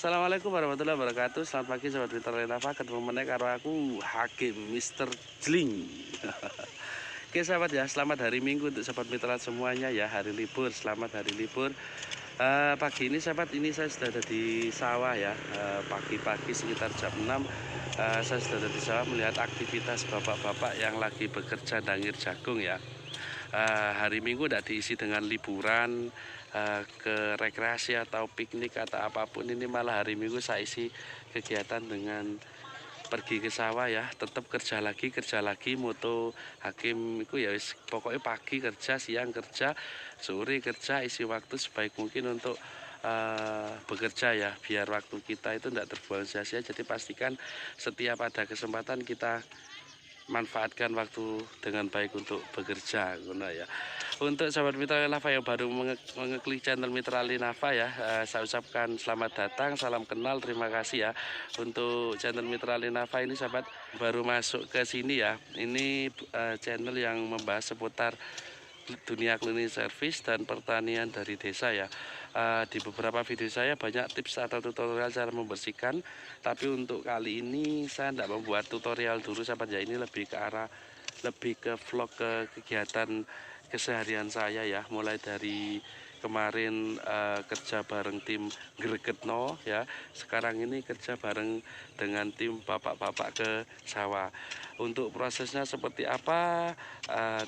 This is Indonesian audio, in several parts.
Assalamualaikum warahmatullahi wabarakatuh. Selamat pagi sobat Twitter Renava. Ketemu meneh karo aku Hakim Mr. Jling. Oke sahabat ya, selamat hari Minggu untuk sobat mitra semuanya ya. Hari libur, selamat hari libur. Pagi ini sahabat, ini saya sudah ada di sawah ya. Pagi-pagi sekitar jam 6 saya sudah ada di sawah melihat aktivitas bapak-bapak yang lagi bekerja dangir jagung ya. Hari Minggu tidak diisi dengan liburan ke rekreasi atau piknik atau apapun, ini malah hari Minggu saya isi kegiatan dengan pergi ke sawah ya. Tetap kerja lagi moto Hakim itu ya pokoknya pagi kerja, siang kerja, sore kerja, isi waktu sebaik mungkin untuk bekerja ya, biar waktu kita itu tidak terbuang sia-sia. Jadi pastikan setiap ada kesempatan kita manfaatkan waktu dengan baik untuk bekerja ya. Untuk sahabat mitra Renava yang baru mengeklik channel Mitra Renava ya, saya ucapkan selamat datang, salam kenal, terima kasih ya. Untuk channel Mitra Renava ini sahabat baru masuk ke sini ya. Ini channel yang membahas seputar dunia cleaning service dan pertanian dari desa ya. Di beberapa video saya banyak tips atau tutorial cara membersihkan, tapi untuk kali ini saya tidak membuat tutorial dulu sahabat ya. Ini lebih ke arah vlog, ke kegiatan keseharian saya ya, mulai dari kemarin kerja bareng tim Gregetno ya, sekarang ini kerja bareng dengan tim bapak-bapak ke sawah. Untuk prosesnya seperti apa,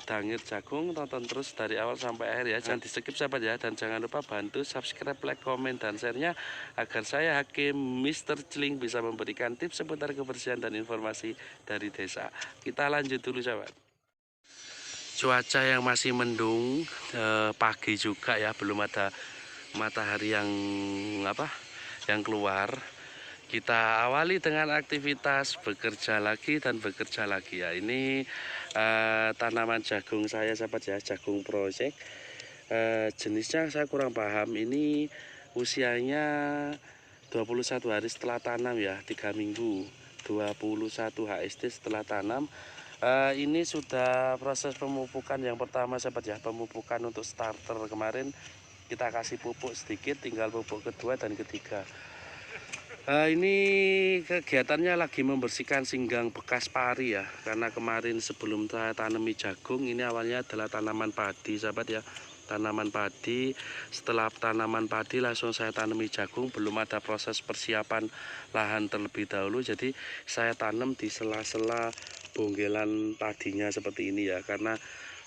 dangir jagung, tonton terus dari awal sampai akhir ya, jangan di skip sahabat ya, dan jangan lupa bantu subscribe, like, komen, dan share-nya agar saya Hakim Mr. Jling bisa memberikan tips seputar kebersihan dan informasi dari desa. Kita lanjut dulu sahabat. Cuaca yang masih mendung, pagi juga ya, belum ada matahari yang keluar. Kita awali dengan aktivitas bekerja lagi ya. Ini tanaman jagung saya sahabat ya, jagung project. Jenisnya saya kurang paham, ini usianya 21 hari setelah tanam ya, 3 minggu, 21 HST setelah tanam. Ini sudah proses pemupukan yang pertama sahabat ya, pemupukan untuk starter. Kemarin kita kasih pupuk sedikit, tinggal pupuk kedua dan ketiga. Ini kegiatannya lagi membersihkan singgang bekas pari ya, karena kemarin sebelum saya tanami jagung, ini awalnya adalah tanaman padi sahabat ya, tanaman padi. Setelah tanaman padi langsung saya tanami jagung, belum ada proses persiapan lahan terlebih dahulu, jadi saya tanam di sela-sela bonggelan padinya seperti ini ya, karena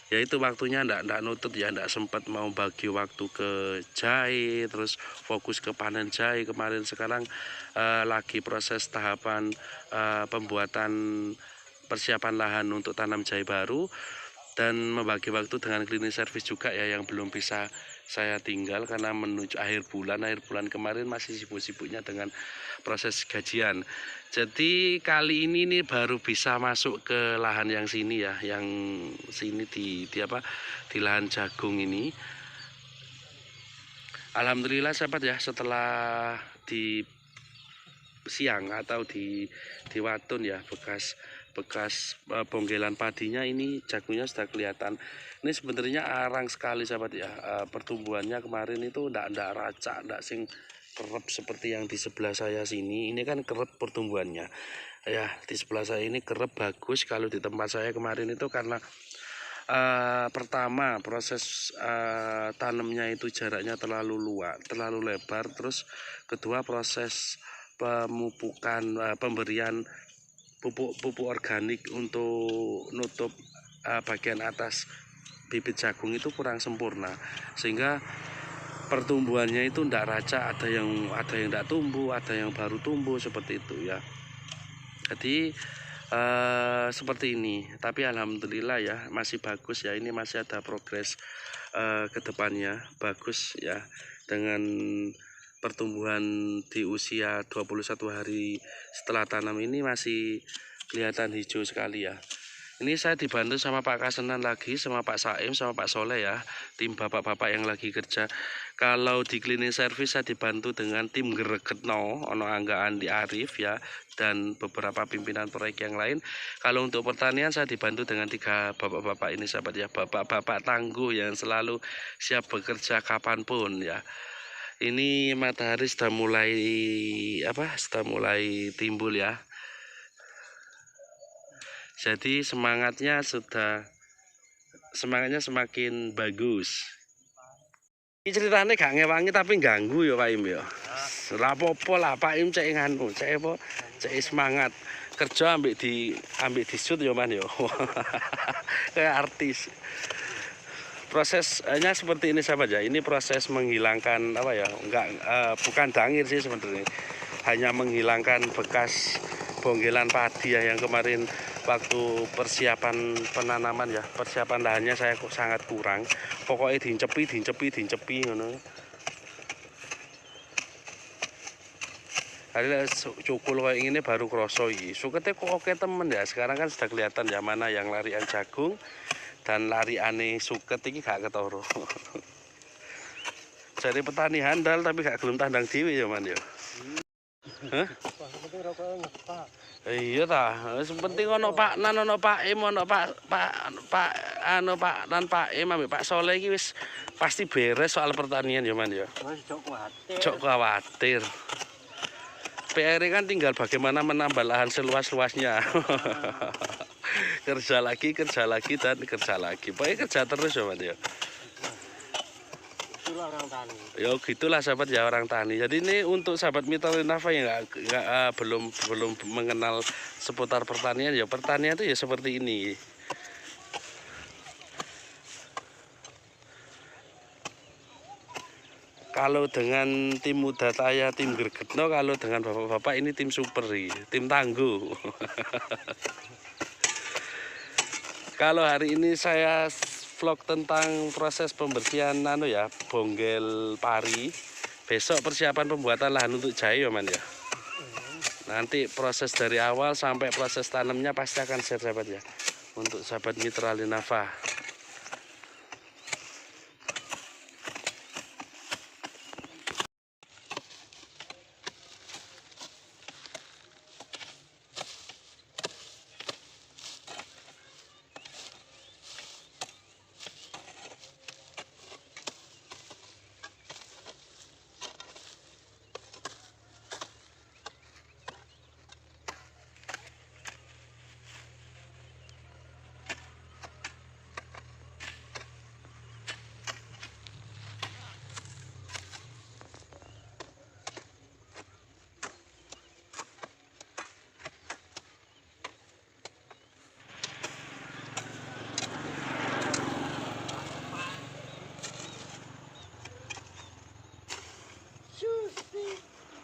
ya itu waktunya ndak nutut ya, ndak sempat mau bagi waktu ke jahe, terus fokus ke panen jahe kemarin. Sekarang lagi proses tahapan pembuatan persiapan lahan untuk tanam jahe baru, dan membagi waktu dengan cleaning service juga ya, yang belum bisa saya tinggal karena menuju akhir bulan kemarin masih sibuk-sibuknya dengan proses gajian. Jadi kali ini nih baru bisa masuk ke lahan yang sini ya, yang sini di lahan jagung ini. Alhamdulillah sahabat ya, setelah di siang atau di watun ya, bekas bonggelan padinya, ini jagungnya sudah kelihatan. Ini sebenarnya arang sekali sahabat ya, pertumbuhannya kemarin itu ndak racak, ndak sing kerep seperti yang di sebelah saya sini. Ini kan kerep pertumbuhannya ya, di sebelah saya ini kerep bagus. Kalau di tempat saya kemarin itu karena pertama proses tanamnya itu jaraknya terlalu lebar, terus kedua proses pemupukan, pemberian pupuk organik untuk nutup bagian atas bibit jagung itu kurang sempurna, sehingga pertumbuhannya itu ndak racak, ada yang ndak tumbuh, ada yang baru tumbuh seperti itu ya. Jadi seperti ini, tapi alhamdulillah ya masih bagus ya, ini masih ada progres ke depannya, bagus ya, dengan pertumbuhan di usia 21 hari setelah tanam ini masih kelihatan hijau sekali ya. Ini saya dibantu sama Pak Kasenan lagi, sama Pak Saim, sama Pak Soleh ya, tim bapak-bapak yang lagi kerja. Kalau di cleaning service saya dibantu dengan tim Gregetno, Ono Angga Andi Arif ya, dan beberapa pimpinan proyek yang lain. Kalau untuk pertanian saya dibantu dengan 3 bapak-bapak ini sahabat ya, bapak-bapak tangguh yang selalu siap bekerja kapanpun ya. Ini matahari sudah mulai sudah mulai timbul ya. Jadi semangatnya semakin bagus. Ini ceritanya gak ngewangi tapi ganggu ya Pak Im ya. Lah apa lah Pak Im cek nganu, cek semangat. Kerja ambil di shoot ya Man ya. Kayak artis. Prosesnya seperti ini sahabat ya. Ini proses menghilangkan bukan dangir sih sebenarnya. Hanya menghilangkan bekas bonggelan padi ya, yang kemarin waktu persiapan penanaman ya. Persiapan lahannya saya kok sangat kurang. Pokoknya dincepi ngono. Hari cukul kayak ini baru kroso iki. Sukete kok oke temen ya. Sekarang kan sudah kelihatan ya mana yang larian jagung dan lariane suket iki gak ketara. Jadi petani handal tapi gak gelem tandang dhewe ya Man ya. Hah? Iya ta, wis penting ono Pak Nan, ono Pak Im, ono Pak Nan, Pak Im ambek Pak Soleh iki wis pasti beres soal pertanian ya Man ya. Wis Cok khawatir. PR kan tinggal bagaimana menambah lahan seluas-luasnya. kerja lagi dan kerja lagi. Pokoknya kerja terus ya Man ya. Itulah orang tani. Ya gitulah sahabat ya orang tani. Jadi ini untuk sahabat Mitra Linava yang belum mengenal seputar pertanian ya, pertanian itu ya seperti ini. Kalau dengan tim muda saya tim Gregetno, kalau dengan bapak-bapak ini tim super, tim tangguh. Kalau hari ini saya vlog tentang proses pembersihan bonggel pari. Besok persiapan pembuatan lahan untuk jahe ya Man ya. Nanti proses dari awal sampai proses tanamnya pasti akan share sahabat ya. Untuk sahabat Mitra Linava.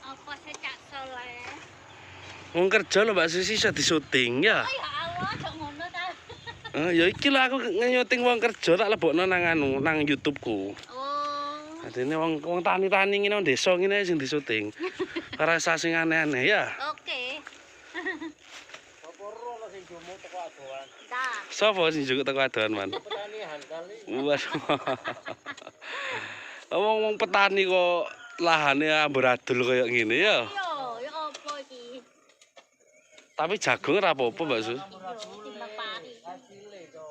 Apa secak soleh? Wong kerja lho Mbak Susi iso disyuting ya. Oh ya Allah, kok ngono ta? Ya iki lho aku nyuting wong kerja tak lebokno nang YouTube-ku. Oh. Adene wong tani-tani ngene desa ngene sing disyuting. Ora usah sing aneh-aneh ya. Oke. Apa sing jomo teko adoan? Dah. Sopo sing juga teko adoan Man? Petani handal iki. Wong petani kok lahane amburadul kayak gini ya. Yo, ya apa iki? Tapi jagung ora apa-apa Mbak Sus. Timbang pari. Hasile to.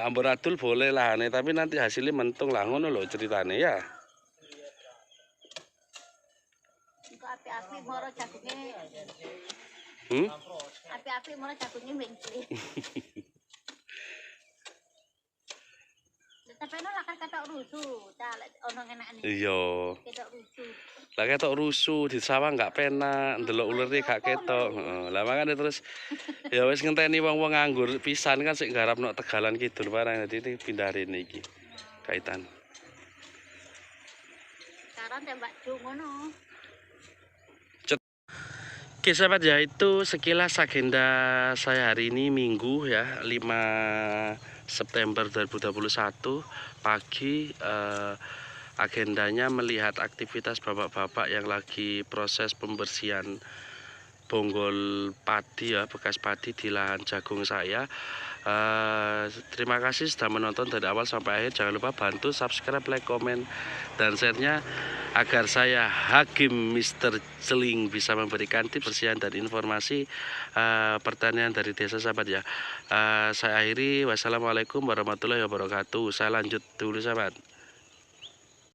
Amburadul boleh lahane tapi nanti hasilnya mentung lah ngono lho ceritane ya. Engko api-api moro jagunge. Api-api moro jagunge mengki. Tapi lah kan ketok rusuh, ta lek ono enakane. Iya. Ketok rusuh. Lah ketok rusuh di sawah nggak penak, ndelok ulere gak ketok. Heeh. Lah makane terus ya wis ngenteni wong-wong nganggur pisan kan sik garapno Tegalan Kidul barang dadi ini pindah rene iki. Kaitan. Sekarang tembak jo ngono. Oke sahabat ya, itu sekilas agenda saya hari ini Minggu ya 5 September 2021 pagi. Agendanya melihat aktivitas bapak-bapak yang lagi proses pembersihan bonggol padi ya, bekas padi di lahan jagung saya. Terima kasih sudah menonton dari awal sampai akhir. Jangan lupa bantu subscribe, like, komen, dan share-nya agar saya Hakim Mr. Celing bisa memberikan tips bersihan dan informasi pertanian dari desa sahabat ya. Saya akhiri, wassalamualaikum warahmatullahi wabarakatuh. Saya lanjut dulu sahabat.